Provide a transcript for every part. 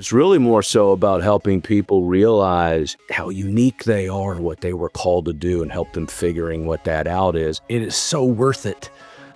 It's really more so about helping people realize how unique they are and what they were called to do and help them figuring what that out is. It is so worth it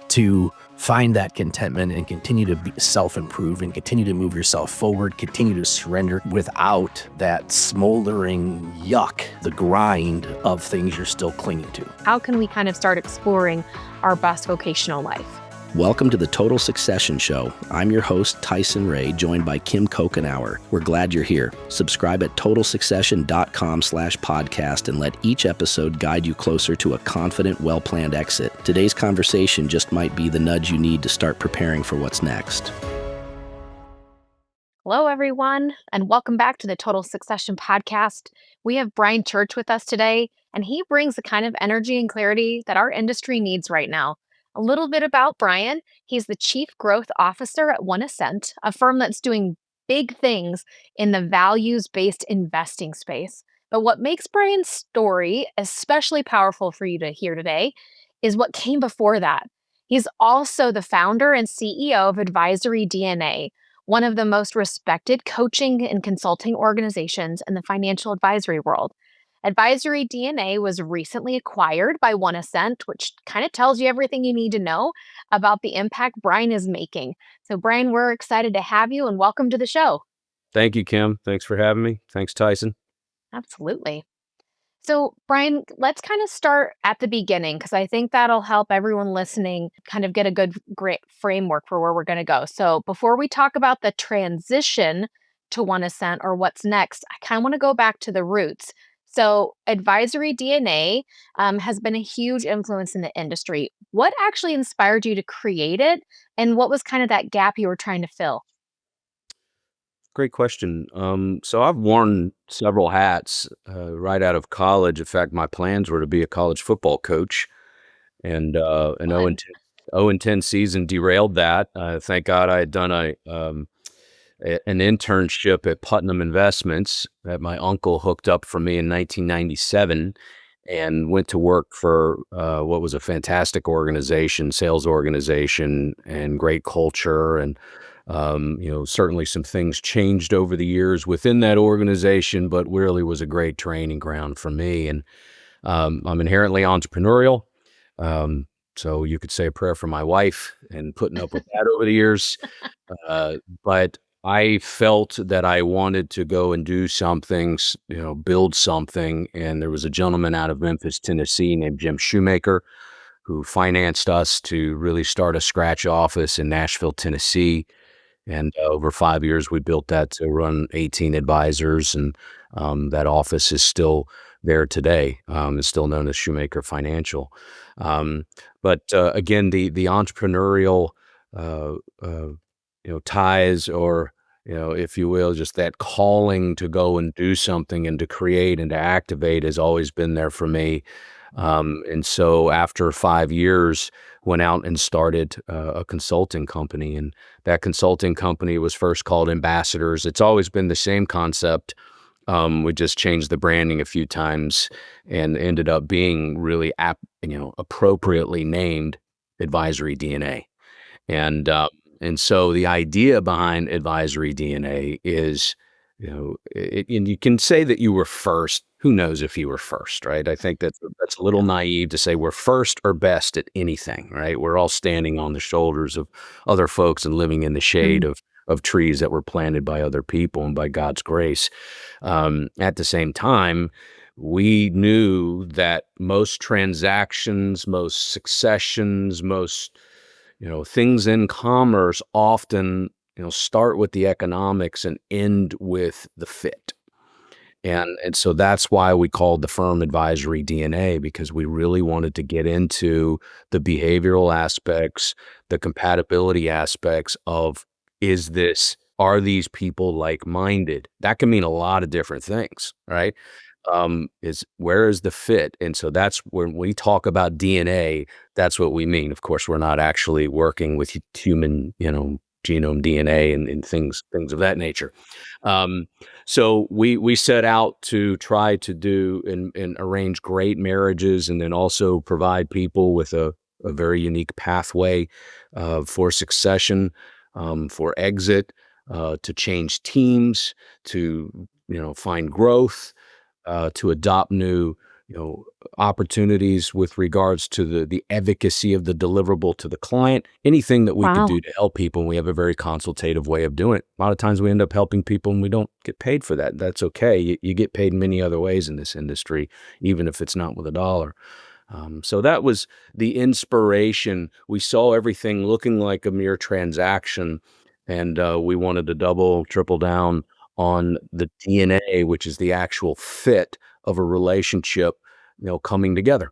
to find that contentment and continue to self-improve and continue to move yourself forward, continue to surrender without that smoldering yuck, the grind of things you're still clinging to. How can we kind of start exploring our best vocational life? Welcome to the Total Succession Show. I'm your host, Tyson Ray, joined by Kim Cochenour. We're glad you're here. Subscribe at totalsuccession.com/podcast and let each episode guide you closer to a confident, well-planned exit. Today's conversation just might be the nudge you need to start preparing for what's next. Hello, everyone, and welcome back to the Total Succession Podcast. We have Brian Church with us today, and he brings the kind of energy and clarity that our industry needs right now. A little bit about Brian. He's the Chief Growth Officer at OneAscent, a firm that's doing big things in the values-based investing space. But what makes Brian's story especially powerful for you to hear today is what came before that. He's also the founder and CEO of Advisory DNA, one of the most respected coaching and consulting organizations in the financial advisory world. Advisory DNA was recently acquired by OneAscent, which kind of tells you everything you need to know about the impact Brian is making. So, Brian, we're excited to have you and welcome to the show. Thank you, Kim. Thanks for having me. Thanks, Tyson. Absolutely. So, Brian, let's kind of start at the beginning because I think that'll help everyone listening kind of get a great framework for where we're going to go. So, before we talk about the transition to OneAscent or what's next, I kind of want to go back to the roots. So Advisory DNA has been a huge influence in the industry. What actually inspired you to create it? And what was kind of that gap you were trying to fill? Great question. So I've worn several hats right out of college. In fact, my plans were to be a college football coach, and an 0-10 season derailed that. Thank God I had done an internship at Putnam Investments that my uncle hooked up for me in 1997 and went to work for what was a fantastic organization, sales organization, and great culture. And, certainly some things changed over the years within that organization, but really was a great training ground for me. And I'm inherently entrepreneurial. So you could say a prayer for my wife and putting up with that over the years. But I felt that I wanted to go and do something, build something. And there was a gentleman out of Memphis, Tennessee named Jim Shoemaker, who financed us to really start a scratch office in Nashville, Tennessee. And over 5 years, we built that to run 18 advisors. And that office is still there today. It's still known as Shoemaker Financial. But again, the entrepreneurial ties, or, if you will, just that calling to go and do something and to create and to activate has always been there for me. And so after 5 years, went out and started a consulting company. And that consulting company was first called Ambassadors. It's always been the same concept. We just changed the branding a few times and ended up being really appropriately named Advisory DNA. And so the idea behind Advisory DNA is, and you can say that you were first. Who knows if you were first, right? I think that's a little naive to say we're first or best at anything, right? We're all standing on the shoulders of other folks and living in the shade of trees that were planted by other people and by God's grace. At the same time, we knew that most transactions, most successions, most things in commerce often, start with the economics and end with the fit. And so that's why we called the firm Advisory DNA, because we really wanted to get into the behavioral aspects, the compatibility aspects of, are these people like-minded? That can mean a lot of different things, right? Where is the fit? And so that's when we talk about DNA, that's what we mean. Of course, we're not actually working with human, genome DNA and things of that nature. So we set out to try to do and arrange great marriages, and then also provide people with a very unique pathway for succession, for exit, to change teams, to find growth, to adopt new, you know, opportunities with regards to the advocacy of the deliverable to the client. Anything that we could Wow. do to help people, and we have a very consultative way of doing it. A lot of times we end up helping people and we don't get paid for that. That's okay. You get paid many other ways in this industry, even if it's not with a dollar. So that was the inspiration. We saw everything looking like a mere transaction, and we wanted to double, triple down on the DNA, which is the actual fit of a relationship, coming together.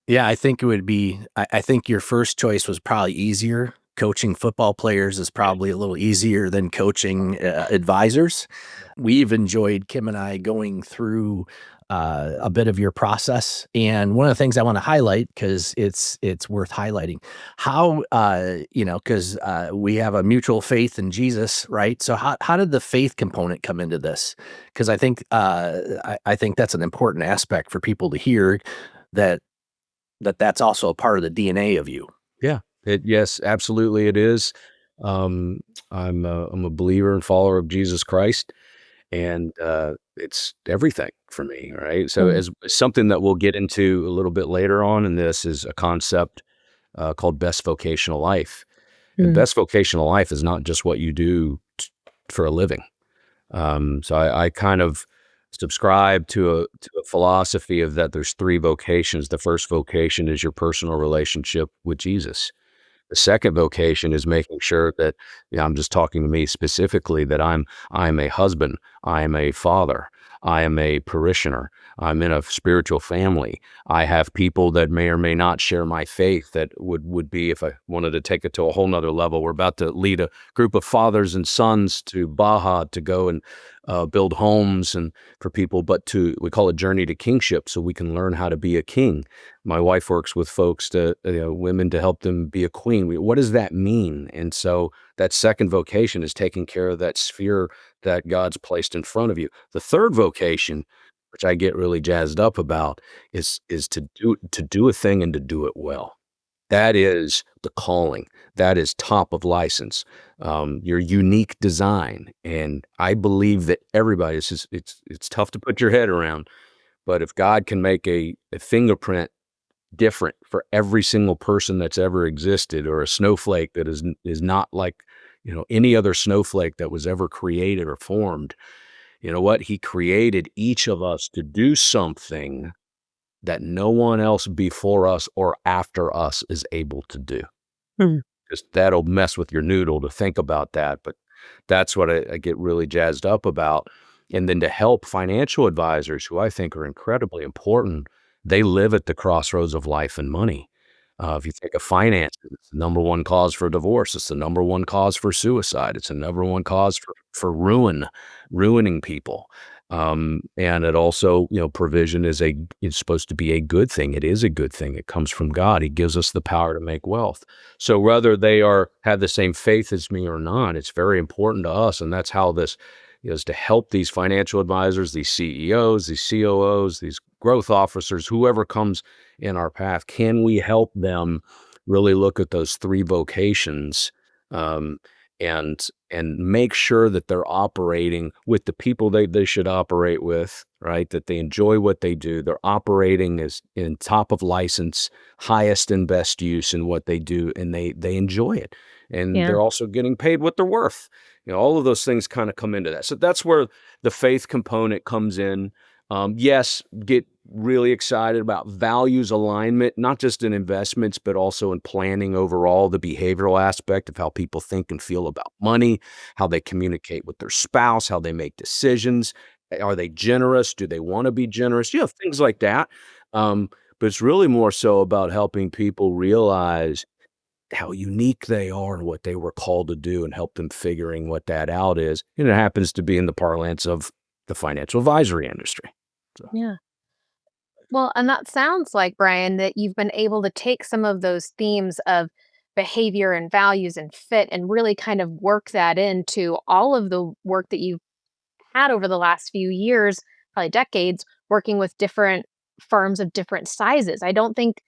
Yeah, I think it would be I think your first choice was probably easier. Coaching football players is probably a little easier than coaching, advisors. We've enjoyed Kim and I going through, a bit of your process, and one of the things I wanna highlight because it's worth highlighting, how, 'cause, we have a mutual faith in Jesus, right? So how did the faith component come into this? Because I think, I think that's an important aspect for people to hear that that's also a part of the DNA of you. Yeah. Yes, absolutely, it is. Um, I'm a believer and follower of Jesus Christ, and it's everything for me. Right. So, Mm, as something that we'll get into a little bit later on in this is a concept called best vocational life. And mm, best vocational life is not just what you do for a living. So I kind of subscribe to a philosophy of that there's three vocations. The first vocation is your personal relationship with Jesus. The second vocation is making sure that, I'm just talking to me specifically, that I'm a husband, I am a father, I am a parishioner, I'm in a spiritual family. I have people that may or may not share my faith that would be, if I wanted to take it to a whole nother level, we're about to lead a group of fathers and sons to Baja to go and build homes and for people, but we call it Journey to Kingship, so we can learn how to be a king. My wife works with folks women to help them be a queen. What does that mean? And so that second vocation is taking care of that sphere that God's placed in front of you. The third vocation, which I get really jazzed up about, is to do a thing and to do it well. That is the calling. That is top of license. Your unique design, and I believe that everybody. It's tough to put your head around, but if God can make a fingerprint different for every single person that's ever existed, or a snowflake that is not like, any other snowflake that was ever created or formed. You know what? He created each of us to do something that no one else before us or after us is able to do. mm. Just that'll mess with your noodle to think about that, but that's what I get really jazzed up about. And then to help financial advisors, who I think are incredibly important, they live at the crossroads of life and money. If you think of finances, it's the number one cause for divorce. It's the number one cause for suicide. It's the number one cause for ruining people. And it also, provision is supposed to be a good thing. It is a good thing. It comes from God. He gives us the power to make wealth. So whether they have the same faith as me or not, it's very important to us, and that's how this is to help these financial advisors, these CEOs, these COOs, these growth officers, whoever comes in our path. Can we help them really look at those three vocations, um, and make sure that they're operating with the people they should operate with, right? That they enjoy what they do. They're operating as in top of license, highest and best use in what they do, and they enjoy it. And Yeah. they're also getting paid what they're worth. All of those things kind of come into that. So that's where the faith component comes in. Yes, get really excited about values alignment, not just in investments, but also in planning overall, the behavioral aspect of how people think and feel about money, how they communicate with their spouse, how they make decisions. Are they generous? Do they want to be generous? Things like that. But it's really more so about helping people realize how unique they are and what they were called to do, and help them figuring what that out is. And it happens to be in the parlance of the financial advisory industry. So, Yeah. Well, and that sounds like, Brian, that you've been able to take some of those themes of behavior and values and fit and really kind of work that into all of the work that you've had over the last few years, probably decades, working with different firms of different sizes. I don't think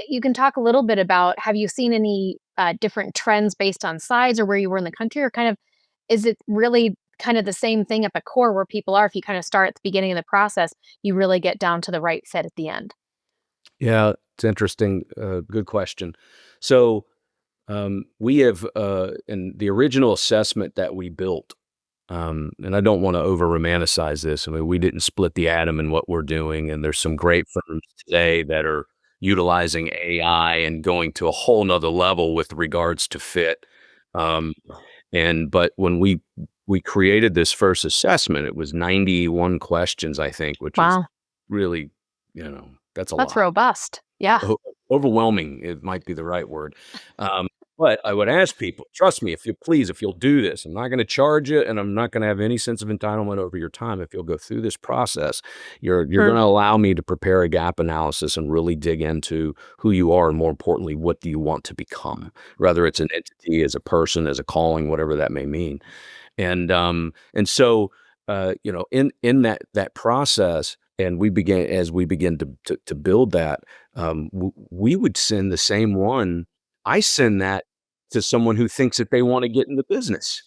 you can talk a little bit about, have you seen any different trends based on size or where you were in the country, or kind of is it really kind of the same thing at the core where people are? If you kind of start at the beginning of the process, you really get down to the right fit at the end. Yeah, it's interesting. Good question. So we have in the original assessment that we built, and I don't want to over romanticize this. I mean, we didn't split the atom in what we're doing, and there's some great firms today that are utilizing AI and going to a whole nother level with regards to fit. Um, but when we created this first assessment, it was 91 questions, I think, which is Wow, really, that's a that's lot. robust. Yeah. O Overwhelming, it might be the right word. Um, but I would ask people, "Trust me, if you'll do this, I'm not gonna charge you, and I'm not gonna have any sense of entitlement over your time. If you'll go through this process, you're Mm, gonna allow me to prepare a gap analysis and really dig into who you are, and more importantly, what do you want to become, whether it's an entity, as a person, as a calling, whatever that may mean." And so, in that process, and we began to build that, we would send the same one. I send that to someone who thinks that they wanna get in the business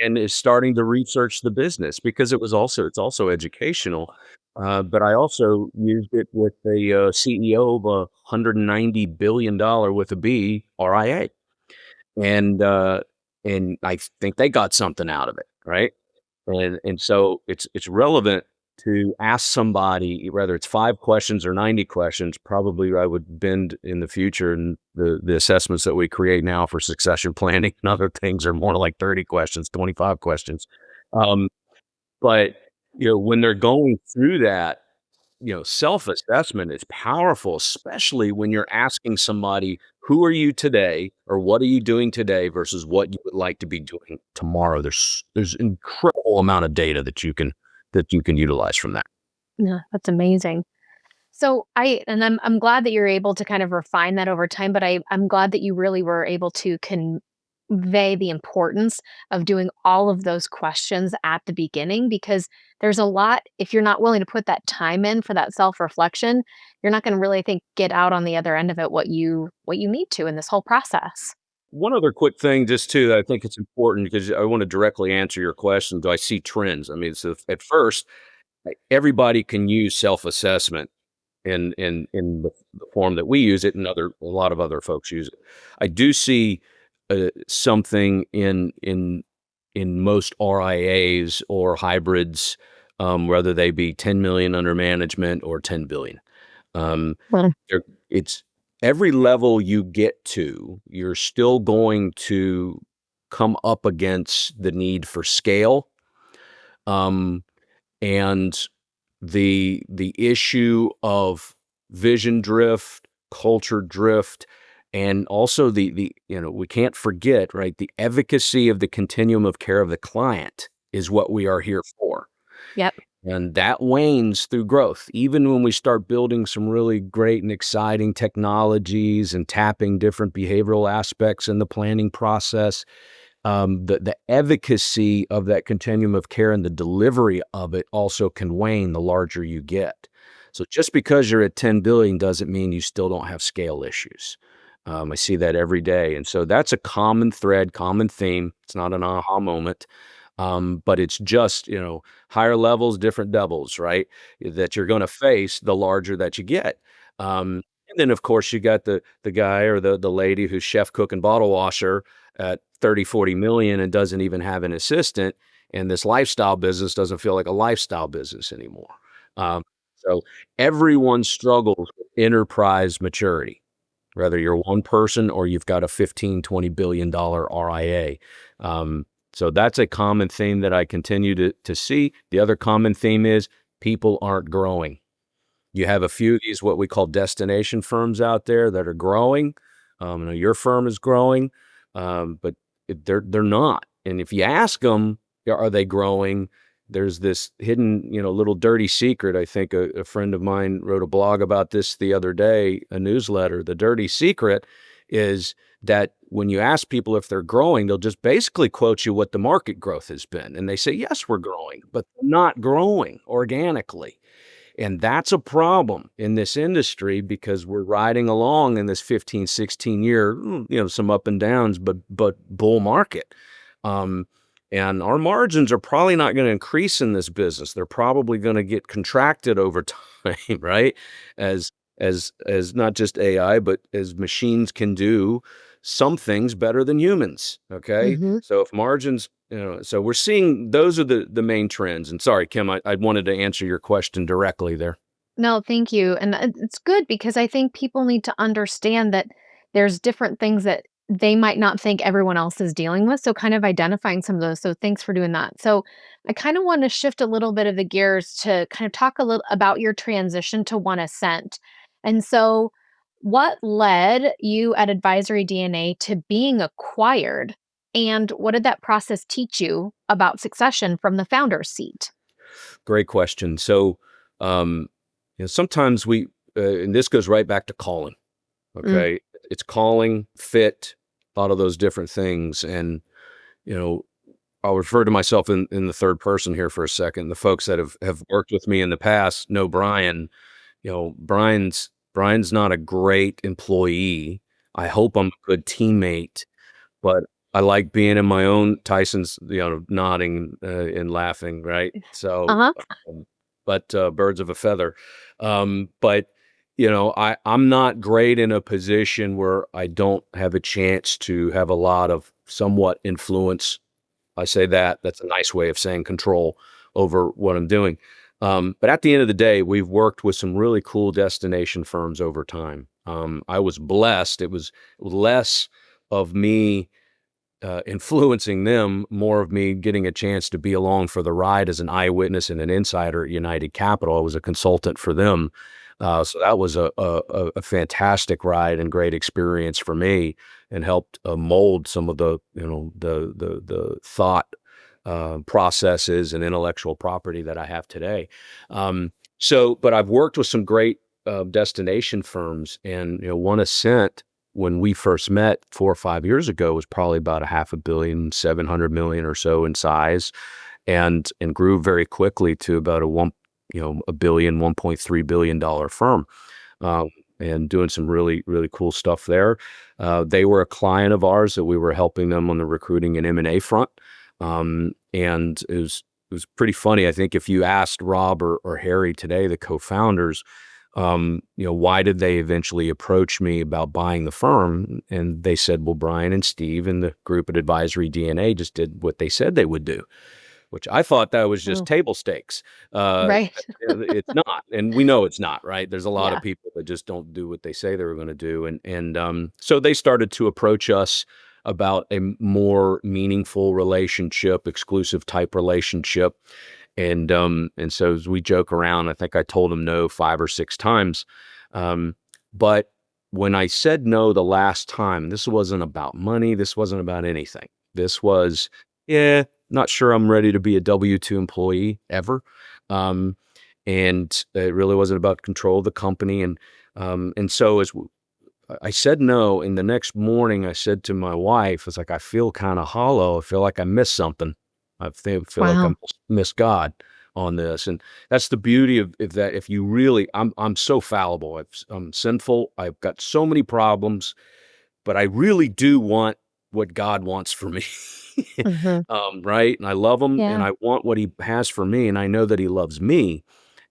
and is starting to research the business because it's also educational, but I also used it with the, CEO of a $190 billion with a B RIA. And, uh, and I think they got something out of it, right? And so it's relevant to ask somebody, whether it's 5 questions or 90 questions. Probably I would bend in the future, and the assessments that we create now for succession planning and other things are more like 30 questions, 25 questions. Um, but, when they're going through that, self-assessment is powerful, especially when you're asking somebody, "Who are you today?" or "What are you doing today?" versus what you would like to be doing tomorrow. There's incredible amount of data that you can utilize from that. yeah, that's amazing. So I'm glad that you're able to kind of refine that over time, but I'm glad that you really were able to convey the importance of doing all of those questions at the beginning, because there's a lot. If you're not willing to put that time in for that self-reflection, you're not going to really think get out on the other end of it what you need to in this whole process. One other quick thing just too, that I think it's important because I wanna directly answer your question, do I see trends? I mean, so at first, everybody can use self-assessment in the form that we use it, and a lot of other folks use it. I do see, something in most RIAs or hybrids, whether they be 10 million under management or 10 billion. Um, Well, there it's every level you get to, you're still going to come up against the need for scale, um, and the issue of vision drift, culture drift, and also we can't forget, right, the efficacy of the continuum of care of the client is what we are here for. yep. And that wanes through growth. Even when we start building some really great and exciting technologies and tapping different behavioral aspects in the planning process, the efficacy of that continuum of care and the delivery of it also can wane the larger you get. So just because you're at 10 billion doesn't mean you still don't have scale issues. I see that every day. And so that's a common thread, common theme. It's not an aha moment. But it's just, higher levels, different devils, right? That you're going to face the larger that you get. And then of course you got the guy or the lady who's chef, cook, and bottle washer at 30, 40 million and doesn't even have an assistant. And this lifestyle business doesn't feel like a lifestyle business anymore. So everyone struggles with enterprise maturity, whether you're one person or you've got a 15, $20 billion RIA. So that's a common theme that I continue to see. The other common theme is people aren't growing. You have a few of these what we call destination firms out there that are growing. Your firm is growing, but they're not. And if you ask them, are they growing? There's this hidden, little dirty secret. I think a friend of mine wrote a blog about this the other day, a newsletter. The dirty secret is that when you ask people if they're growing, they'll just basically quote you what the market growth has been. And they say, yes, we're growing, but they're not growing organically. And that's a problem in this industry because we're riding along in this 15, 16 year, some up and downs, but bull market. Um, and our margins are probably not going to increase in this business. They're probably going to get contracted over time, right? As as not just AI, but as machines can do some things better than humans. Okay, Hmm. so if margins, so we're seeing those are the main trends. And sorry, Kim, I wanted to answer your question directly there. No, thank you. And it's good because I think people need to understand that there's different things that they might not think everyone else is dealing with. So, kind of identifying some of those. So, thanks for doing that. So, I kind of want to shift a little bit of the gears to kind of talk a little about your transition to OneAscent. And so, what led you at Advisory DNA to being acquired? And what did that process teach you about succession from the founder's seat? Great question. So, um, sometimes and this goes right back to calling. Mm, Okay, it's calling, fit, a lot of those different things, and you know, I'll refer to myself in the third person here for a second. The folks that have worked with me in the past know Brian. Brian's not a great employee. I hope I'm a good teammate, but I like being in my own. Tyson's, nodding and laughing, right? uh So, huh. but birds of a feather. But I'm not great in a position where I don't have a chance to have a lot of somewhat influence. I say that's a nice way of saying control over what I'm doing. But at the end of the day, we've worked with some really cool destination firms over time. I was blessed. It was less of me influencing them, more of me getting a chance to be along for the ride as an eyewitness and an insider at United Capital. I was a consultant for them. So that was a fantastic ride and great experience for me, and helped mold some of the, the thought processes and intellectual property that I have today. But I've worked with some great destination firms, and OneAscent, when we first met 4 or 5 years ago, was probably about a half a billion, 700 million or so in size, and grew very quickly to about a billion, $1.3 billion firm, um, and doing some really, really cool stuff there. They were a client of ours that we were helping them on the recruiting and M&A front. And it was pretty funny. I think if you asked Rob or Harry today, the co-founders, why did they eventually approach me about buying the firm? And they said, well, Brian and Steve and the group at Advisory DNA just did what they said they would do, which I thought that was just Oh, table stakes. Uh, right. it's not, and we know it's not, right? There's a lot of Yeah. people that just don't do what they say they were going to do, and so they started to approach us about a more meaningful relationship, exclusive type relationship, and so as we joke around, I think I told them no 5 or 6 times, um, but when I said no the last time, this wasn't about money. This wasn't about anything. This was, yeah, not sure I'm ready to be a W-2 employee ever. Um, and it really wasn't about control of the company. And so I said no, and the next morning I said to my wife, "It's like I feel kind of hollow. I feel like I missed something. I feel like I Wow. missed God on this." And that's the beauty of if that. If you really, I'm so fallible. I'm sinful. I've got so many problems, but I really do want what God wants for me. Mhm. Right? And I love him, and Yeah. I want what he has for me, and I know that he loves me.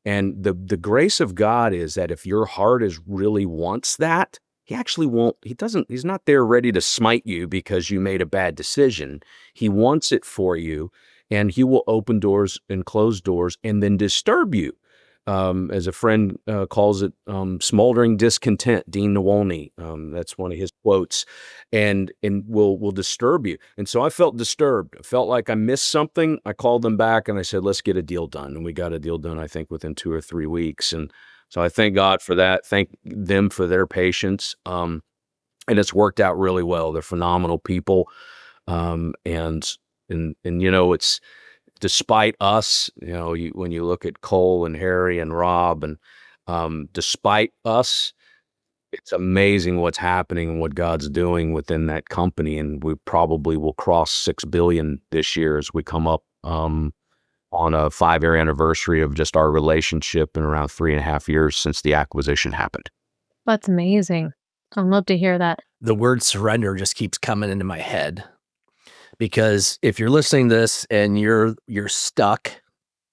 And the grace of God is that if your heart is really wants that, he actually won't, he's not there ready to smite you because you made a bad decision. He wants it for you, and he will open doors and close doors and then disturb you. As a friend calls it, smoldering discontent, Dean Nawalny. That's one of his quotes, and will disturb you. And so I felt disturbed. I felt like I missed something. I called them back and I said, let's get a deal done. And we got a deal done, I think, within 2 or 3 weeks. And so I thank God for that. Thank them for their patience. And it's worked out really well. They're phenomenal people. And it's despite us, when you look at Cole and Harry and Rob, and despite us, it's amazing what's happening and what God's doing within that company, and we probably will cross 6 billion this year as we come up on a 5-year anniversary of just our relationship, and around 3.5 years since the acquisition happened. That's amazing. I'd love to hear that. The word surrender just keeps coming into my head Because if you're listening to this and you're stuck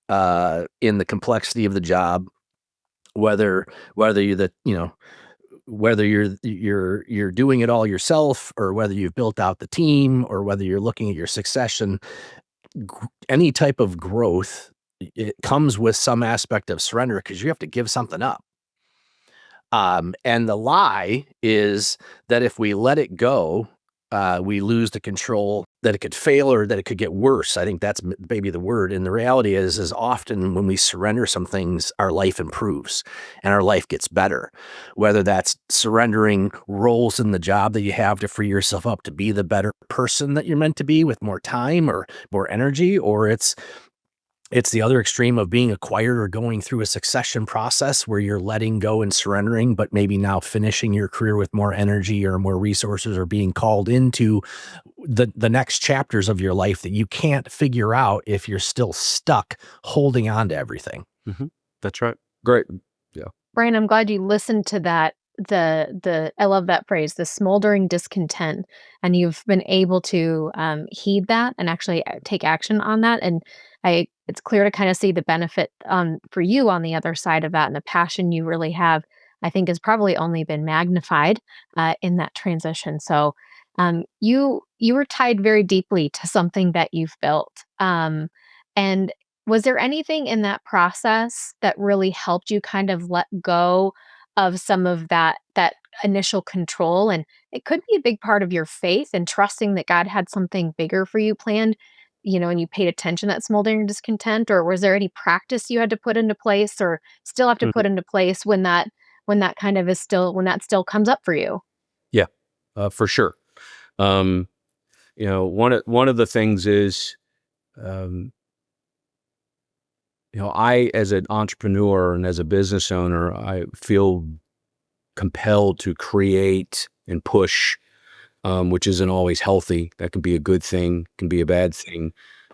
in the complexity of the job, whether you're whether you're doing it all yourself, or whether you've built out the team, or whether you're looking at your succession, any type of growth, it comes with some aspect of surrender, because you have to give something up. And the lie is that if we let it go, we lose the control, that it could fail or that it could get worse. I think that's maybe the word. And the reality is often when we surrender some things, our life improves and our life gets better. Whether that's surrendering roles in the job that you have to free yourself up to be the better person that you're meant to be with more time or more energy, or it's the other extreme of being acquired or going through a succession process where you're letting go and surrendering, but maybe now finishing your career with more energy or more resources, or being called into the next chapters of your life that you can't figure out if you're still stuck holding on to everything. That's right. Great. Yeah. Brian, I'm glad you listened to that. I love that phrase, the smoldering discontent, and you've been able to heed that and actually take action on that. And it's clear to kind of see the benefit for you on the other side of that, and the passion you really have, I think, has probably only been magnified in that transition. So you were tied very deeply to something that you've built, and was there anything in that process that really helped you kind of let go of some of that initial control? And it could be a big part of your faith and trusting that God had something bigger for you planned, and you paid attention to that smoldering discontent, or was there any practice you had to put into place or still have to put Mhm. into place when that kind of is still when that still comes up for you? Yeah, for sure. Um, one of the things is, um, I, as an entrepreneur and as a business owner, I feel compelled to create and push, which isn't always healthy. That can be a good thing, can be a bad thing.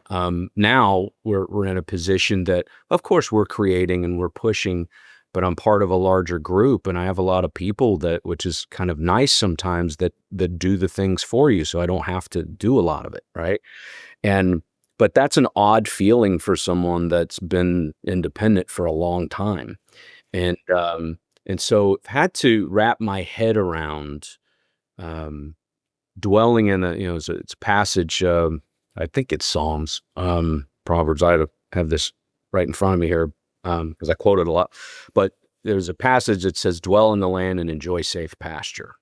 Now we're in a position that, of course, we're creating and we're pushing, but I'm part of a larger group, and I have a lot of people which is kind of nice sometimes, that do the things for you, so I don't have to do a lot of it, right? And but that's an odd feeling for someone that's been independent for a long time, and so I've had to wrap my head around. Um, Dwelling in it's a passage, I think it's Psalms, Proverbs. I have this right in front of me here, because I quote it a lot. But there's a passage that says, "Dwell in the land and enjoy safe pasture,"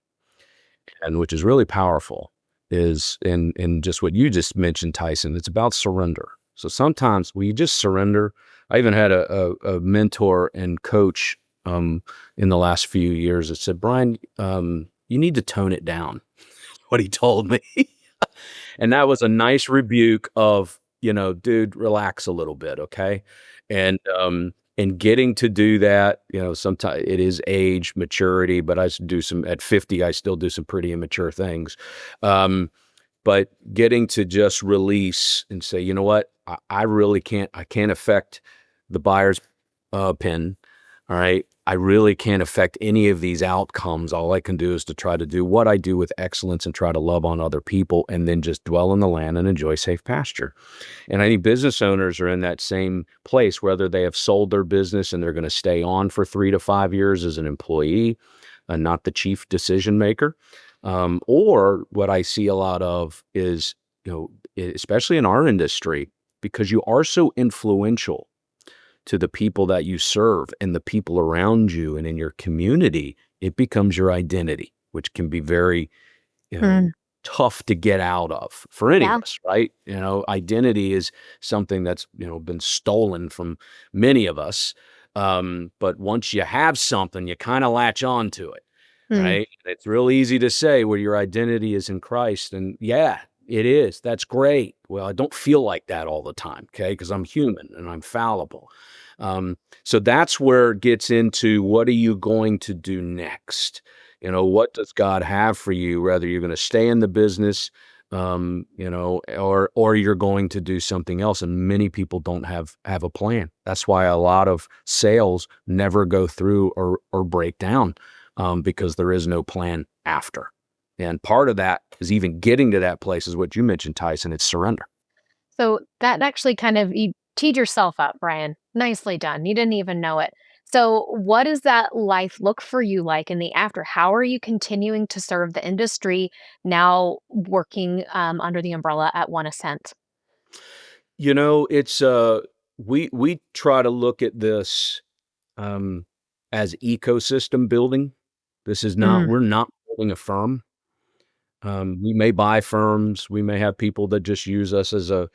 and which is really powerful. Is in just what you just mentioned, Tyson. It's about surrender. So sometimes we just surrender. I even had a mentor and coach in the last few years that said, "Brian, you need to tone it down." What he told me. And that was a nice rebuke of, "Dude, relax a little bit, okay?" And getting to do that, sometimes it is age, maturity, but at 50, I still do some pretty immature things. Um, but getting to just release and say, "You know what? I really I can't affect the buyer's pin. All right. I really can't affect any of these outcomes. All I can do is to try to do what I do with excellence and try to love on other people, and then just dwell in the land and enjoy safe pasture." And I think business owners are in that same place, whether they have sold their business and they're going to stay on for 3 to 5 years as an employee, not the chief decision maker. Or what I see a lot of is, especially in our industry, because you are so influential to the people that you serve and the people around you and in your community, it becomes your identity, which can be very, you know, Mm, tough to get out of for any of yeah. us, right? Identity is something that's, been stolen from many of us. But once you have something, you kind of latch on to it, Mm, right? It's real easy to say, well, your identity is in Christ. And yeah, it is. That's great. Well, I don't feel like that all the time, okay? Because I'm human and I'm fallible. So that's where it gets into, what are you going to do next? What does God have for you? Whether you're going to stay in the business, or you're going to do something else. And many people don't have a plan. That's why a lot of sales never go through or break down, because there is no plan after. And part of that is even getting to that place is what you mentioned, Tyson. It's surrender. So that actually kind of you teed yourself up, Brian. Nicely done. You didn't even know it. So, what does that life look for you like in the after? How are you continuing to serve the industry now, working under the umbrella at OneAscent? It's we try to look at this um, as ecosystem building. This is not Mm, we're not building a firm. We may buy firms. We may have people that just use us as a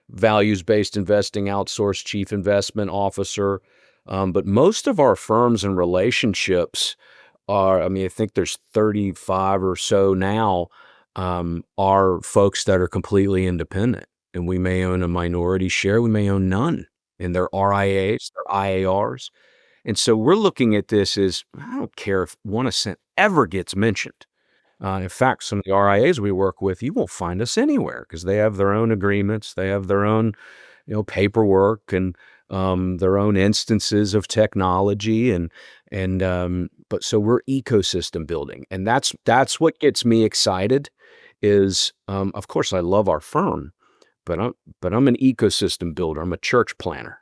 values-based investing outsourced chief investment officer. But most of our firms and relationships are, I mean, I think there's 35 or so now, are folks that are completely independent. And we may own a minority share, we may own none. And they're RIAs, they're IARs. And so we're looking at this as I don't care if OneAscent ever gets mentioned. In fact, some of the RIAs we work with, you won't find us anywhere because they have their own agreements, they have their own, paperwork and their own instances of technology and but so we're ecosystem building, and that's what gets me excited. Is of course I love our firm, but I'm an ecosystem builder. I'm a church planner.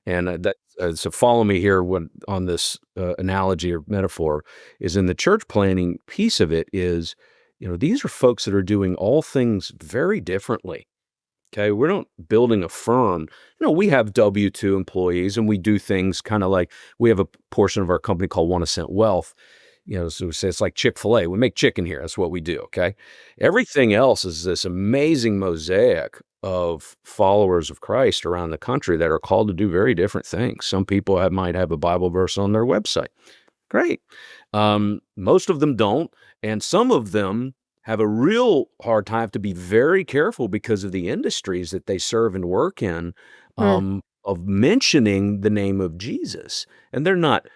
And so follow me here when on this analogy or metaphor is in the church planning piece of it is, these are folks that are doing all things very differently. Okay, we're not building a firm. We have W-2 employees and we do things kind of like we have a portion of our company called OneAscent Wealth. So we say it's like Chick-fil-A. We make chicken here. That's what we do. Okay. Everything else is this amazing mosaic of followers of Christ around the country that are called to do very different things. Some people might have a Bible verse on their website. Great. Most of them don't, and some of them have a real hard time to be very careful because of the industries that they serve and work in, mm, of mentioning the name of Jesus. And they're not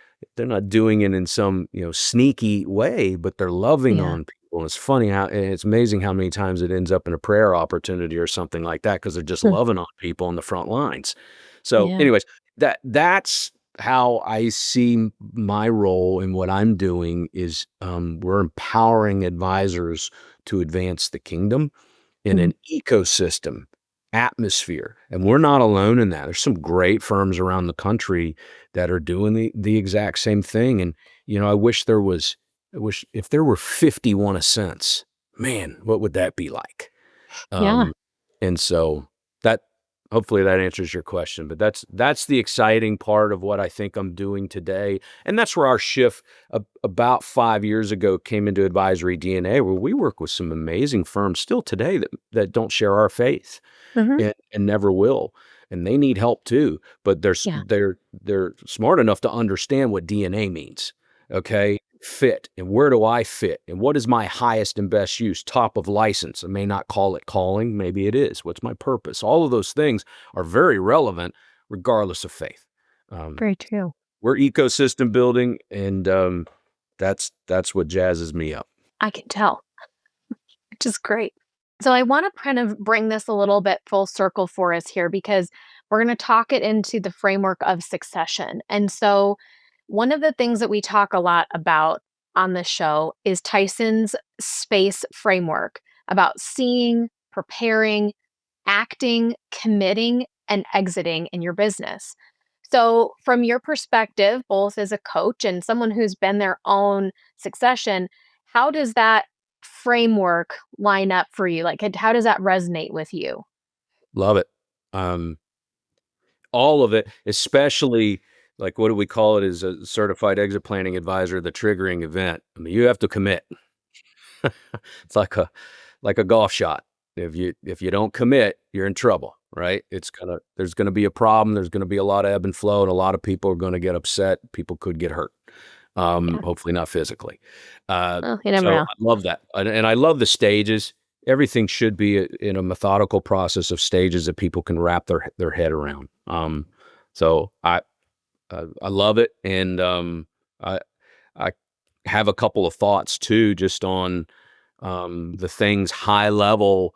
doing it in some, sneaky way, but they're loving yeah. on people. And it's funny and it's amazing how many times it ends up in a prayer opportunity or something like that because they're just Mm, loving on people on the front lines. So, yeah. anyways, that's how I see my role in what I'm doing is we're empowering advisors to advance the kingdom in Mhm. an ecosystem atmosphere. And we're not alone in that. There's some great firms around the country that are doing the exact same thing. And, I wish if there were 51 cents, man, what would that be like? Yeah. Um, and so that hopefully that answers your question, but that's the exciting part of what I think I'm doing today. And that's where our shift about 5 years ago came into advisory DNA, where we work with some amazing firms still today that don't share our faith Hmm. and never will. And they need help too, but Yeah. they're smart enough to understand what DNA means. Okay? Fit, and where do I fit? And what is my highest and best use? Top of license. I may not call it calling, maybe it is. What's my purpose? All of those things are very relevant regardless of faith. Um, Very true. we're ecosystem building, and that's what jazzes me up. I can tell, which is great. So I want to kind of bring this a little bit full circle for us here because we're going to talk it into the framework of succession. And so one of the things that we talk a lot about on this show is Tyson's space framework about seeing, preparing, acting, committing, and exiting in your business. So, from your perspective, both as a coach and someone who's been their own succession, how does that framework line up for you? Like, how does that resonate with you? Love it. Um, all of it, especially like what do we call it as a certified exit planning advisor, the triggering event. I mean, you have to commit. It's like a golf shot. If you don't commit, you're in trouble, right? There's gonna be a problem. There's gonna be a lot of ebb and flow, and a lot of people are gonna get upset. People could get hurt. Yeah. Hopefully not physically. Uh, Well, you never so know. I love that, and I love the stages. Everything should be in a methodical process of stages that people can wrap their head around. So I love it, and I I have a couple of thoughts too, just on the things high level,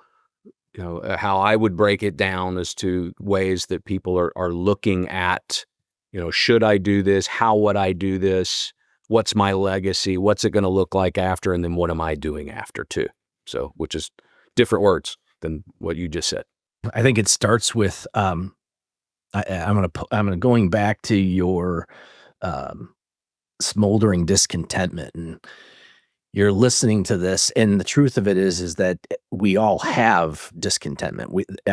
how I would break it down as to ways that people are looking at, should I do this? How would I do this? what's my legacy? What's it going to look like after? And then what am I doing after too? So, which is different words than what you just said. I think it starts with I'm gonna going back to your um, smoldering discontentment, and you're listening to this, and the truth of it is that we all have discontentment.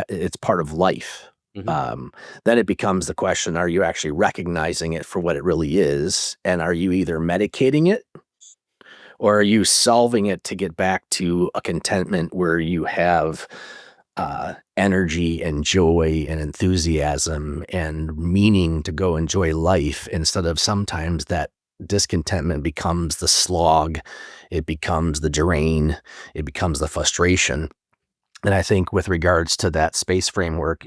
It's part of life. Mhm. Um, then it becomes the question: are you actually recognizing it for what it really is, and are you either medicating it or are you solving it to get back to a contentment where you have energy and joy and enthusiasm and meaning to go enjoy life instead of sometimes that discontentment becomes the slog, it becomes the drain, it becomes the frustration. And I think with regards to that space framework,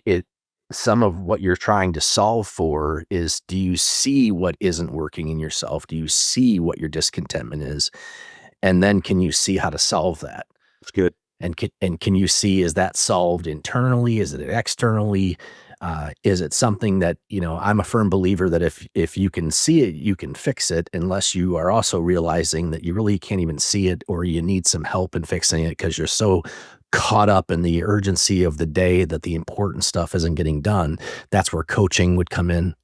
some of what you're trying to solve for is, do you see what isn't working in yourself? Do you see what your discontentment is? And then can you see how to solve that? It's good. And can you see, is that solved internally? Is it externally? Is it something that, I'm a firm believer that if you can see it, you can fix it, unless you are also realizing that you really can't even see it, or you need some help in fixing it because you're so caught up in the urgency of the day that the important stuff isn't getting done. That's where coaching would come in.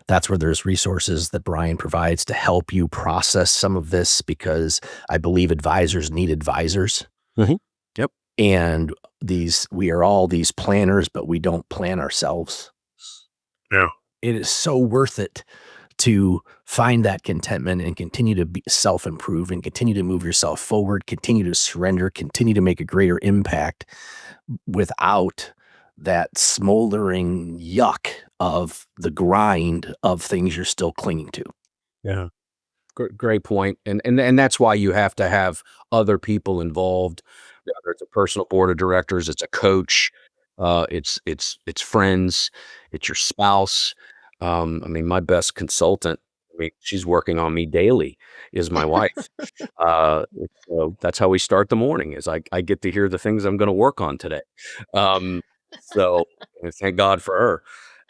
That's where there's resources that Brian provides to help you process some of this, because I believe advisors need advisors. Mhm. Yep. And we are all these planners, but we don't plan ourselves. Yeah. It is so worth it to find that contentment and continue to be self-improve and continue to move yourself forward, continue to surrender, continue to make a greater impact without that smoldering yuck of the grind of things you're still clinging to. Yeah. Great point. And that's why you have to have other people involved. Whether it's a personal board of directors, it's a coach, it's friends, it's your spouse. I mean, my best consultant, I mean, she's working on me daily, is my wife. So that's how we start the morning, is I get to hear the things I'm going to work on today. Um, so thank God for her.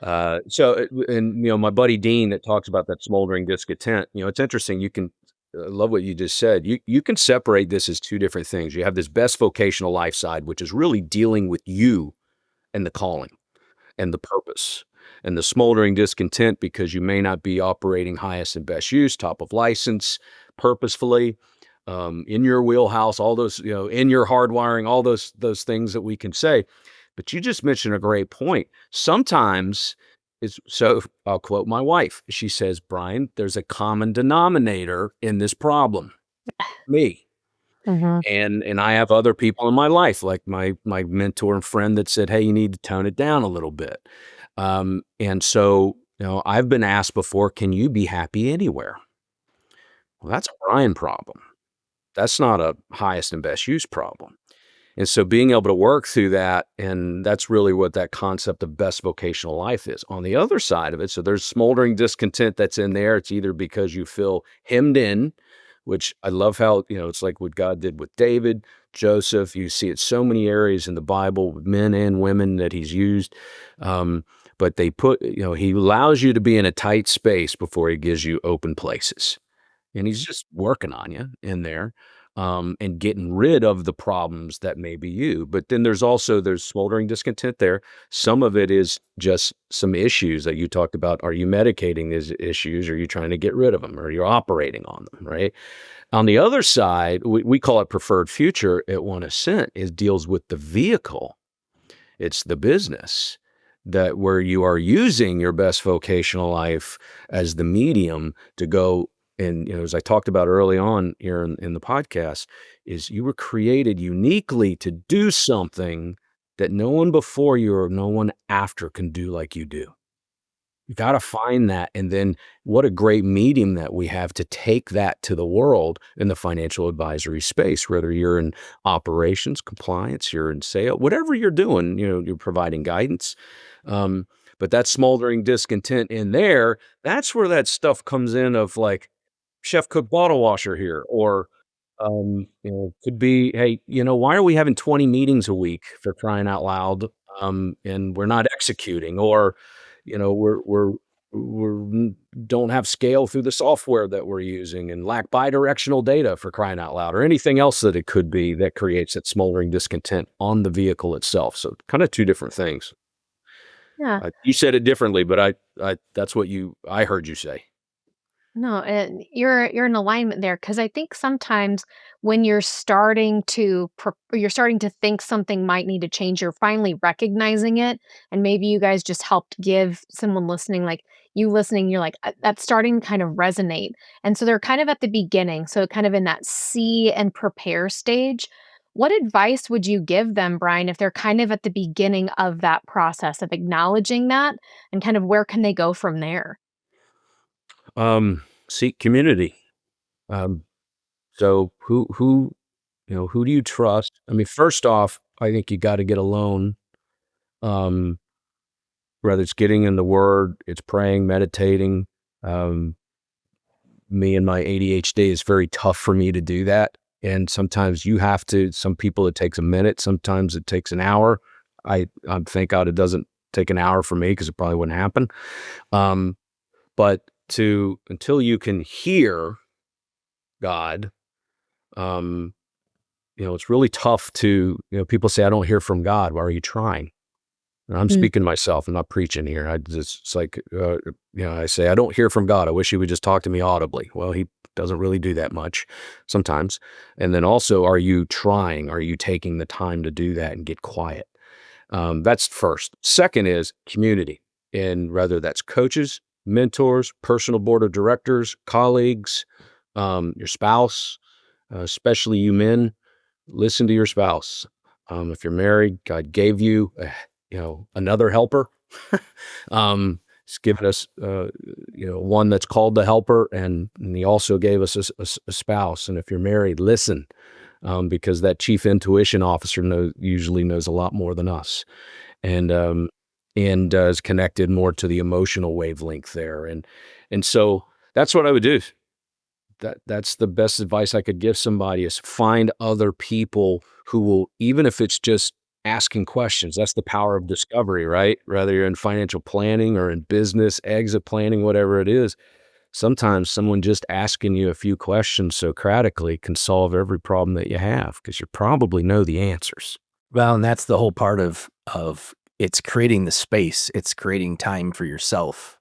My buddy Dean that talks about that smoldering discontent, it's interesting. You can, I love what you just said. You can separate this as two different things. You have this best vocational life side, which is really dealing with you and the calling and the purpose, and the smoldering discontent because you may not be operating highest and best use, top of license, purposefully, in your wheelhouse, all those, in your hardwiring, all those things that we can say. But you just mentioned a great point. Sometimes I'll quote my wife. She says, Brian, there's a common denominator in this problem, me. Mhm. And I have other people in my life, like my mentor and friend that said, "Hey, you need to tone it down a little bit." And so, I've been asked before, "Can you be happy anywhere?" Well, that's a Brian problem. That's not a highest and best use problem. And so being able to work through that, and that's really what that concept of best vocational life is. On the other side of it, so there's smoldering discontent that's in there. It's either because you feel hemmed in, which I love how, it's like what God did with David, Joseph. You see it so many areas in the Bible, with men and women that he's used. But he allows you to be in a tight space before he gives you open places. And he's just working on you in there, and getting rid of the problems that may be you. But then there's smoldering discontent there. Some of it is just some issues that you talked about. Are you medicating these issues? Are you trying to get rid of them? Or you're operating on them, right? On the other side, we call it preferred future at OneAscent, is deals with the vehicle. It's the business, that where you are using your best vocational life as the medium to go. And, as I talked about early on here in the podcast, is you were created uniquely to do something that no one before you or no one after can do like you do. You got to find that. And then what a great medium that we have to take that to the world in the financial advisory space, whether you're in operations, compliance, you're in sale, whatever you're doing, you're providing guidance. Um, but that smoldering discontent in there, that's where that stuff comes in of like, chef cook bottle washer here, or, could be, hey, why are we having 20 meetings a week, for crying out loud? And we're not executing, or, we're don't have scale through the software that we're using and lack bidirectional data for crying out loud, or anything else that it could be that creates that smoldering discontent on the vehicle itself. So kind of two different things. Yeah. You said it differently, but that's what I heard you say. No, you're in alignment there because I think sometimes when you're starting to you're starting to think something might need to change, you're finally recognizing it, and maybe you guys just helped give someone listening, like you listening, you're like that's starting to kind of resonate, and so they're kind of at the beginning, so kind of in that see and prepare stage. What advice would you give them, Brian, if they're kind of at the beginning of that process of acknowledging that, and kind of where can they go from there? Seek community. Um, so who do you trust? I mean, first off, I think you got to get alone. Um, Whether it's getting in the Word, it's praying, meditating. Um, Me and my ADHD, it's very tough for me to do that. And sometimes you have to, some people it takes a minute, sometimes it takes an hour. I thank God it doesn't take an hour for me because it probably wouldn't happen. Um, but until you can hear God, um, it's really tough people say, I don't hear from God. Why are you trying? And I'm speaking to myself. I'm not preaching here. It's like, I say, I don't hear from God. I wish he would just talk to me audibly. Well, he doesn't really do that much sometimes. And then also, are you trying? Are you taking the time to do that and get quiet? That's first. Second is community. And whether that's coaches, mentors, personal board of directors, colleagues, your spouse, especially you men, listen to your spouse. If you're married, God gave you, another helper. He's given us, one that's called the helper, and he also gave us a spouse. And if you're married, listen, because that chief intuition officer usually knows a lot more than us, and is connected more to the emotional wavelength there. And so that's what I would do. That's the best advice I could give somebody is find other people who will, even if it's just asking questions. That's the power of discovery, right? Whether you're in financial planning or in business, exit planning, whatever it is, sometimes someone just asking you a few questions Socratically can solve every problem that you have because you probably know the answers. Well, and that's the whole part of it's creating the space. It's creating time for yourself.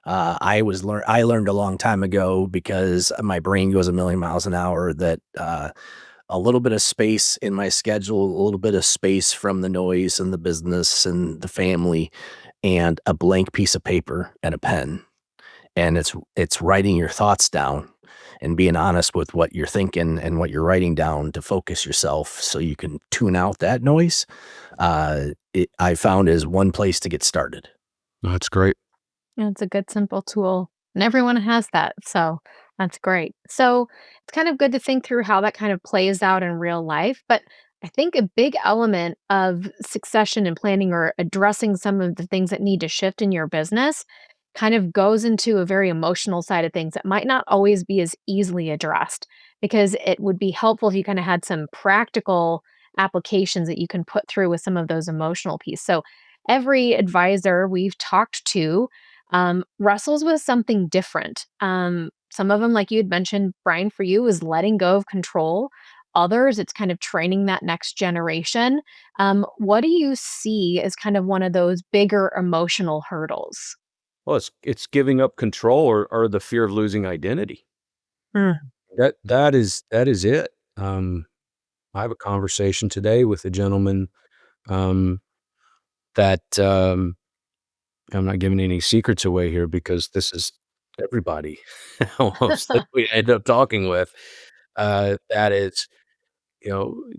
I learned a long time ago because my brain goes a million miles an hour that a little bit of space in my schedule, a little bit of space from the noise and the business and the family, and a blank piece of paper and a pen, and it's writing your thoughts down and being honest with what you're thinking and what you're writing down to focus yourself so you can tune out that noise. I found is one place to get started. That's great. Yeah, it's a good simple tool, and everyone has that, so that's great. So, it's kind of good to think through how that kind of plays out in real life, but I think a big element of succession and planning or addressing some of the things that need to shift in your business kind of goes into a very emotional side of things that might not always be as easily addressed, because it would be helpful if you kinda had some practical applications that you can put through with some of those emotional piece. So, every advisor we've talked to wrestles with something different. Some of them, like you had mentioned, Brian, for you is letting go of control. Others, it's kind of training that next generation. What do you see as kind of one of those bigger emotional hurdles? Well, it's giving up control or the fear of losing identity. Mm. That is it. I have a conversation today with a gentleman um, that I'm not giving any secrets away here because this is everybody almost that we end up talking with. That is,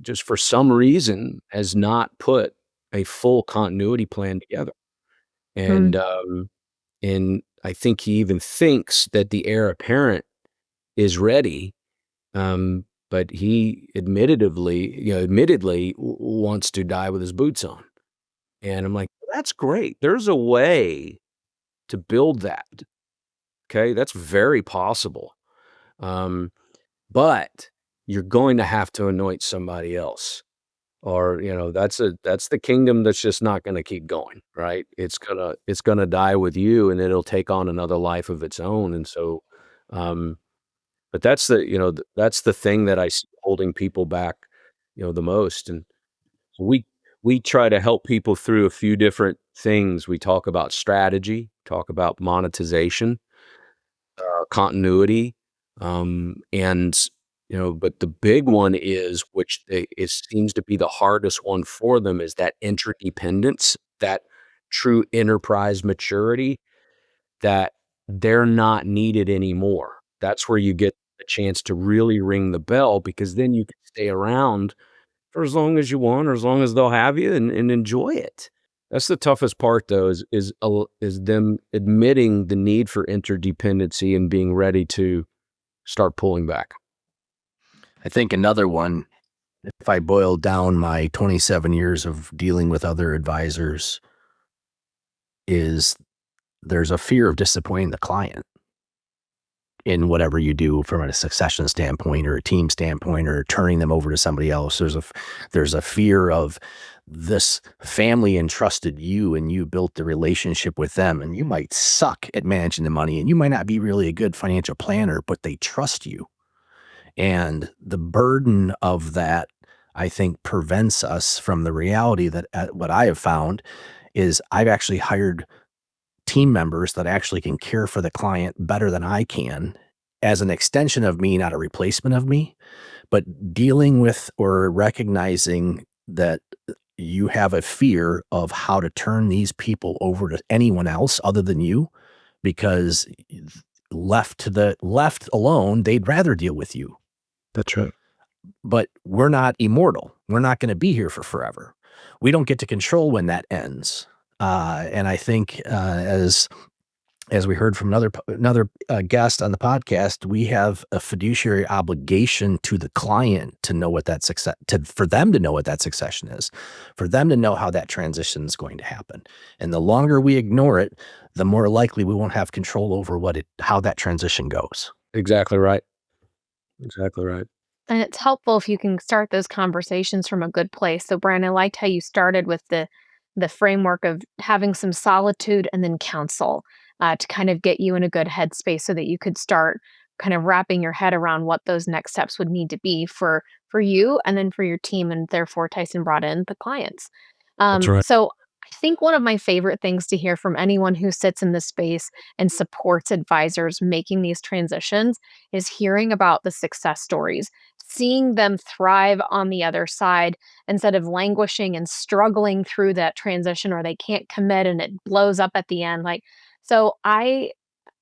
just for some reason has not put a full continuity plan together, Mm, and I think he even thinks that the heir apparent is ready. But he admittedly wants to die with his boots on. And I'm like, that's great. There's a way to build that. Okay. That's very possible. Um, but you're going to have to anoint somebody else or, that's the kingdom that's just not gonna keep going, right? It's gonna die with you, and it'll take on another life of its own, and so, um, but that's the thing that I see holding people back, the most, and we we try to help people through a few different things. We talk about strategy, talk about monetization, continuity, and but the big one is, which it seems to be the hardest one for them, is that interdependence, that true enterprise maturity, that they're not needed anymore. That's where you get a chance to really ring the bell, because then you can stay around for as long as you want, or as long as they'll have you, and enjoy it. That's the toughest part, though, is them admitting the need for interdependency and being ready to start pulling back. I think another one, if I boil down my 27 years of dealing with other advisors, is there's a fear of disappointing the client in whatever you do from a succession standpoint or a team standpoint, or turning them over to somebody else. There's a fear of, this family entrusted you and you built the relationship with them, and you might suck at managing the money and you might not be really a good financial planner, but they trust you. And the burden of that, I think, prevents us from the reality that, what I have found is, I've actually hired team members that actually can care for the client better than I can, as an extension of me, not a replacement of me, but dealing with or recognizing that you have a fear of how to turn these people over to anyone else other than you, because left alone, they'd rather deal with you. That's right. But we're not immortal. We're not going to be here for forever. We don't get to control when that ends. And I think, as we heard from another guest on the podcast, we have a fiduciary obligation to the client to know what that for them to know what that succession is, for them to know how that transition is going to happen. And the longer we ignore it, the more likely we won't have control over how that transition goes. Exactly right. Exactly right. And it's helpful if you can start those conversations from a good place. So, Brian, I liked how you started with the framework of having some solitude and then counsel, to kind of get you in a good headspace so that you could start kind of wrapping your head around what those next steps would need to be for you and then for your team. And therefore, Tyson brought in the clients. That's right. So I think one of my favorite things to hear from anyone who sits in this space and supports advisors making these transitions is hearing about the success stories, seeing them thrive on the other side instead of languishing and struggling through that transition, or they can't commit and it blows up at the end. Like, so I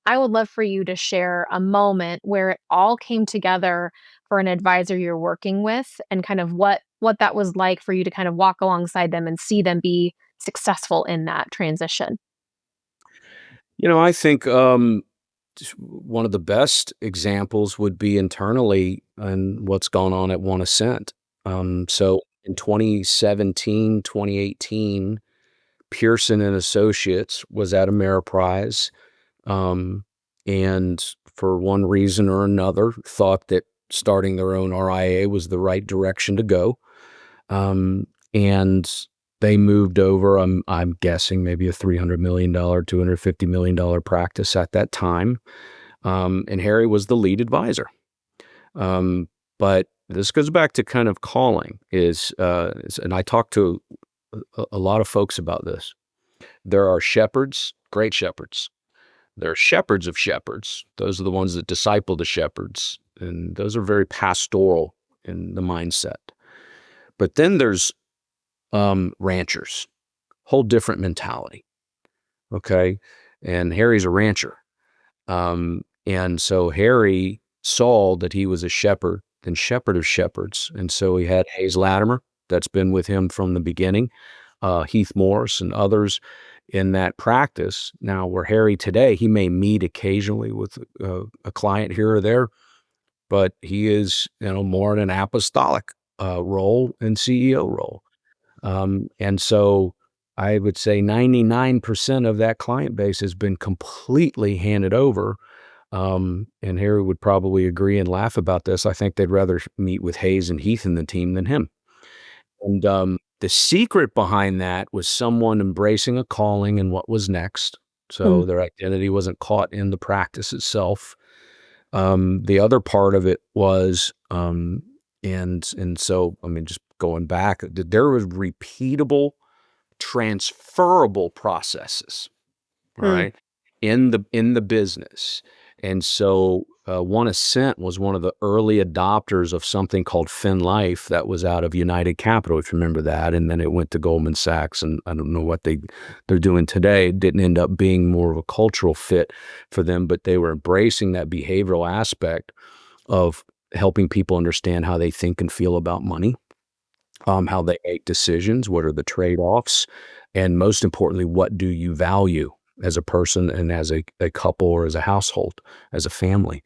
would love for you to share a moment where it all came together for an advisor you're working with, and kind of what that was like for you to kind of walk alongside them and see them be successful in that transition. I think, just one of the best examples would be internally and what's gone on at OneAscent. So in 2017, 2018, Pearson and Associates was at Ameriprise, um, and for one reason or another, thought that starting their own RIA was the right direction to go. And they moved over, I'm guessing maybe a $300 million, $250 million practice at that time. And Harry was the lead advisor. But this goes back to kind of calling and I talk to a lot of folks about this. There are shepherds, great shepherds. There are shepherds of shepherds. Those are the ones that disciple the shepherds. And those are very pastoral in the mindset. But then there's ranchers, whole different mentality. Okay. And Harry's a rancher. And so Harry saw that he was a shepherd and shepherd of shepherds. And so he had Hayes Latimer, that's been with him from the beginning, Heath Morris and others in that practice. Now, where Harry today, he may meet occasionally with a client here or there, but he is, more in an apostolic role and CEO role. And so I would say 99% of that client base has been completely handed over. And Harry would probably agree and laugh about this. I think they'd rather meet with Hayes and Heath in the team than him. And the secret behind that was someone embracing a calling and what was next. Mm, So their identity wasn't caught in the practice itself. The other part of it was, and so I mean, just going back, there was repeatable, transferable processes, all mm. right, in the business. And so, OneAscent was one of the early adopters of something called FinLife that was out of United Capital, if you remember that, and then it went to Goldman Sachs, and I don't know what they're doing today. It didn't end up being more of a cultural fit for them, but they were embracing that behavioral aspect of helping people understand how they think and feel about money, how they make decisions, what are the trade-offs, and most importantly, what do you value as a person and as a couple or as a household, as a family.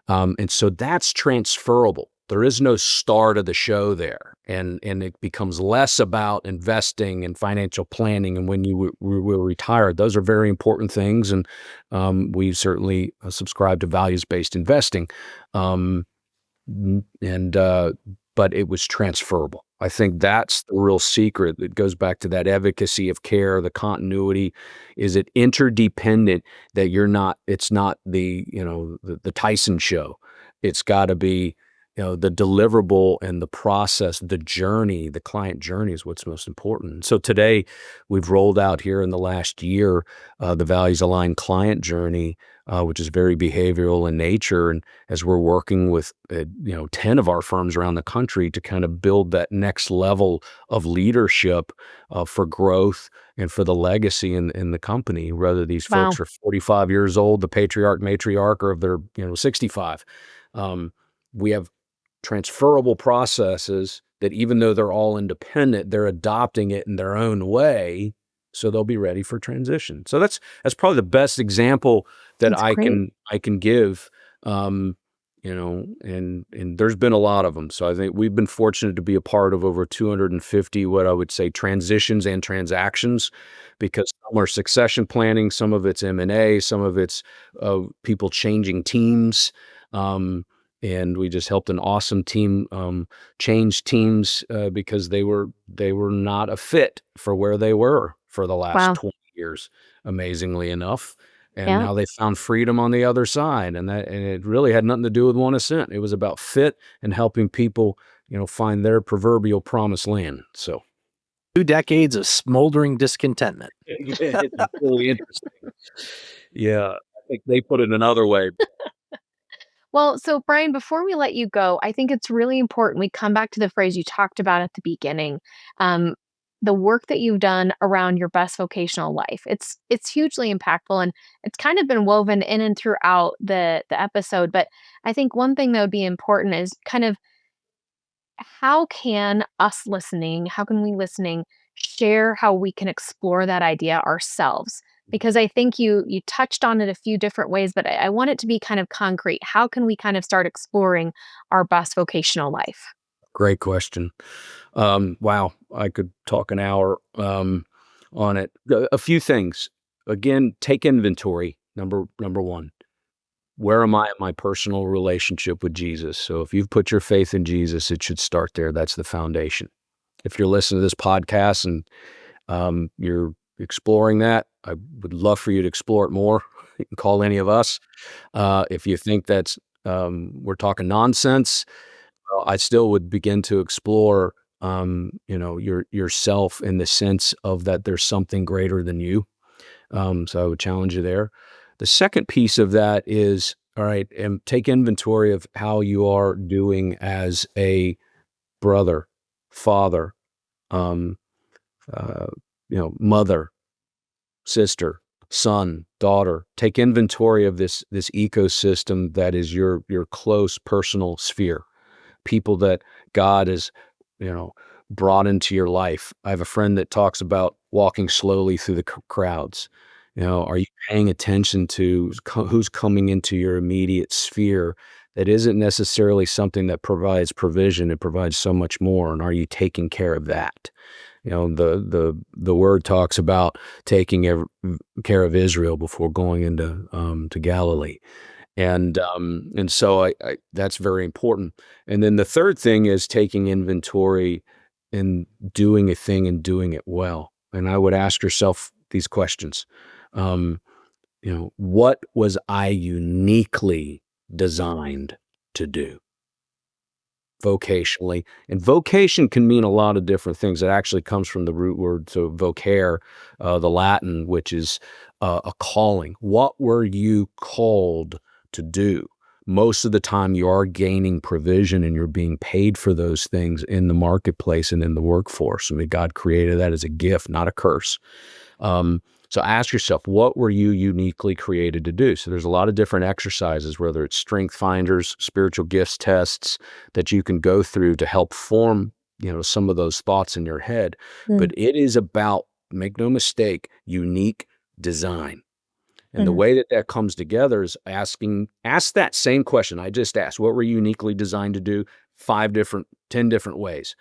And so that's transferable. There is no star to the show there, and it becomes less about investing and financial planning and when you will retire. Those are very important things, and we certainly subscribe to values-based investing. Um, and but it was transferable. I think that's the real secret. It goes back to that advocacy of care, the continuity. Is it interdependent that it's not the Tyson show. It's got to be, the deliverable and the process, the journey, the client journey is what's most important. So today we've rolled out here in the last year, the values aligned client journey, which is very behavioral in nature. And as we're working with 10 of our firms around the country to kind of build that next level of leadership, for growth and for the legacy in the company, whether these folks Wow. are 45 years old, the patriarch, matriarch, or if they're 65. We have transferable processes that, even though they're all independent, they're adopting it in their own way, so they'll be ready for transition. So that's probably the best example that That's great. I can give. And there's been a lot of them. So I think we've been fortunate to be a part of over 250, what I would say, transitions and transactions, because some are succession planning, some of it's M&A, some of it's people changing teams. And we just helped an awesome team change teams, because they were not a fit for where they were for the last Wow. 20 years, amazingly enough. And Yeah. now they found freedom on the other side, and it really had nothing to do with OneAscent. It was about fit and helping people, find their proverbial promised land. So 2 decades of smoldering discontentment. it's really interesting. Yeah, I think they put it another way. Well, so Brian, before we let you go, I think it's really important we come back to the phrase you talked about at the beginning. Um, the work that you've done around your best vocational life. It's hugely impactful, and it's kind of been woven in and throughout the episode. But I think one thing that would be important is kind of how can we listening share how we can explore that idea ourselves? Because I think you touched on it a few different ways, but I want it to be kind of concrete. How can we kind of start exploring our best vocational life? Great question. Wow, I could talk an hour on it. A few things. Again, take inventory. Number one. Where am I in my personal relationship with Jesus? So if you've put your faith in Jesus, it should start there. That's the foundation. If you're listening to this podcast and you're exploring that, I would love for you to explore it more. You can call any of us. If you think that's we're talking nonsense, well, I still would begin to explore, yourself in the sense of that there's something greater than you. So I would challenge you there. The second piece of that is, all right, and take inventory of how you are doing as a brother, father, um, uh, mother, sister, son, daughter. Take inventory of this ecosystem that is your close personal sphere, people that God has, you know, brought into your life. I have a friend that talks about walking slowly through the crowds. Are you paying attention to who's coming into your immediate sphere that isn't necessarily something that provides provision? It provides so much more. And are you taking care of that? The word talks about taking care of Israel before going into to Galilee. And so I that's very important. And then the third thing is taking inventory in doing a thing and doing it well. And I would ask yourself these questions. What was I uniquely designed to do vocationally? And vocation can mean a lot of different things. It actually comes from the root word, so vocare, the Latin, which is a calling. What were you called to do? Most of the time you are gaining provision and you're being paid for those things in the marketplace and in the workforce. I mean, God created that as a gift, not a curse. So ask yourself, what were you uniquely created to do? So there's a lot of different exercises, whether it's strength finders, spiritual gifts tests that you can go through to help form, some of those thoughts in your head. But it is about, make no mistake, unique design. And the way that comes together is ask that same question I just asked. What were you uniquely designed to do? 10 different ways.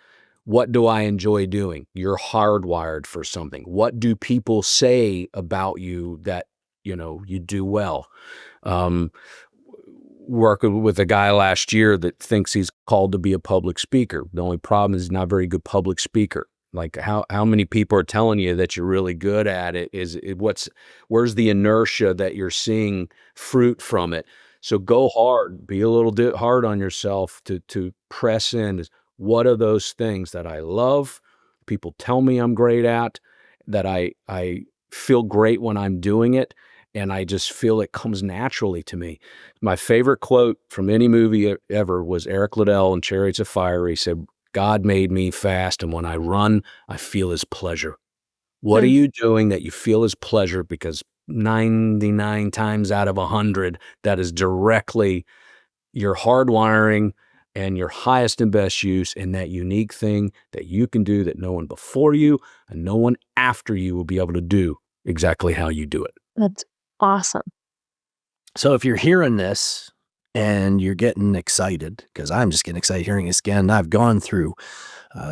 What do I enjoy doing? You're hardwired for something. What do people say about you that, you do well? Working with a guy last year that thinks he's called to be a public speaker. The only problem is he's not a very good public speaker. Like how many people are telling you that you're really good at it? Where's the inertia that you're seeing fruit from it? So go hard, be a little bit hard on yourself to press in. What are those things that I love? People tell me I'm great at, that I feel great when I'm doing it, and I just feel it comes naturally to me. My favorite quote from any movie ever was Eric Liddell in Chariots of Fire. He said, God made me fast, and when I run, I feel his pleasure. What are you doing that you feel his pleasure? Because 99 times out of 100, that is directly your hardwiring and your highest and best use in that unique thing that you can do that no one before you and no one after you will be able to do exactly how you do it. That's awesome. So if you're hearing this and you're getting excited, because I'm just getting excited hearing this again, I've gone through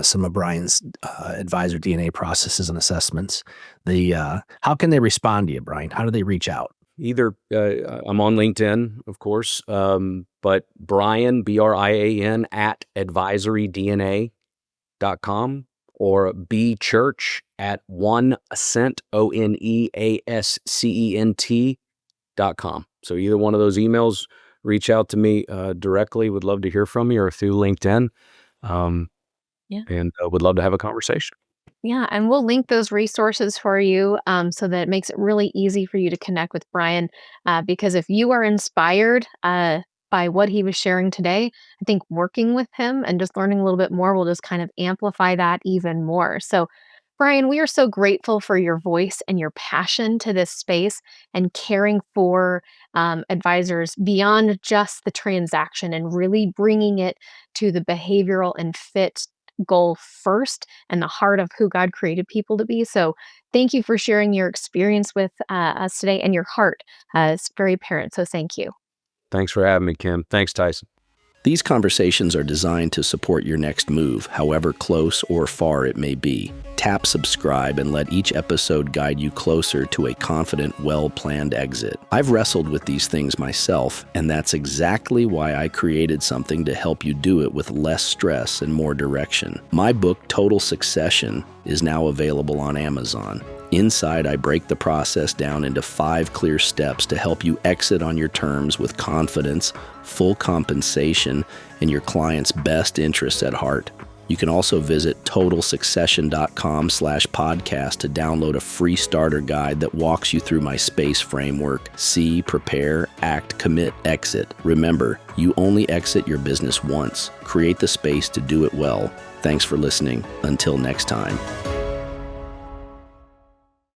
some of Brian's advisor DNA processes and assessments. How can they respond to you, Brian? How do they reach out? Either I'm on LinkedIn, of course, but Brian, Brian, at advisorydna.com, or bchurch at OneAscent, OneAscent.com. So either one of those emails, reach out to me directly. Would love to hear from you, or through LinkedIn. And would love to have a conversation. Yeah, and we'll link those resources for you so that it makes it really easy for you to connect with Brian. Because if you are inspired by what he was sharing today, I think working with him and just learning a little bit more will just kind of amplify that even more. So, Brian, we are so grateful for your voice and your passion to this space and caring for advisors beyond just the transaction and really bringing it to the behavioral and fit goal first and the heart of who God created people to be. So thank you for sharing your experience with us today, and your heart is very apparent. So thank you. Thanks for having me, Kim. Thanks, Tyson. These conversations are designed to support your next move, however close or far it may be. Tap subscribe and let each episode guide you closer to a confident, well-planned exit. I've wrestled with these things myself, and that's exactly why I created something to help you do it with less stress and more direction. My book, Total Succession, is now available on Amazon. Inside, I break the process down into 5 clear steps to help you exit on your terms with confidence, full compensation, and your client's best interests at heart. You can also visit totalsuccession.com/podcast to download a free starter guide that walks you through my SP.A.C.E framework: see, prepare, act, commit, exit. Remember, you only exit your business once. Create the space to do it well. Thanks for listening. Until next time.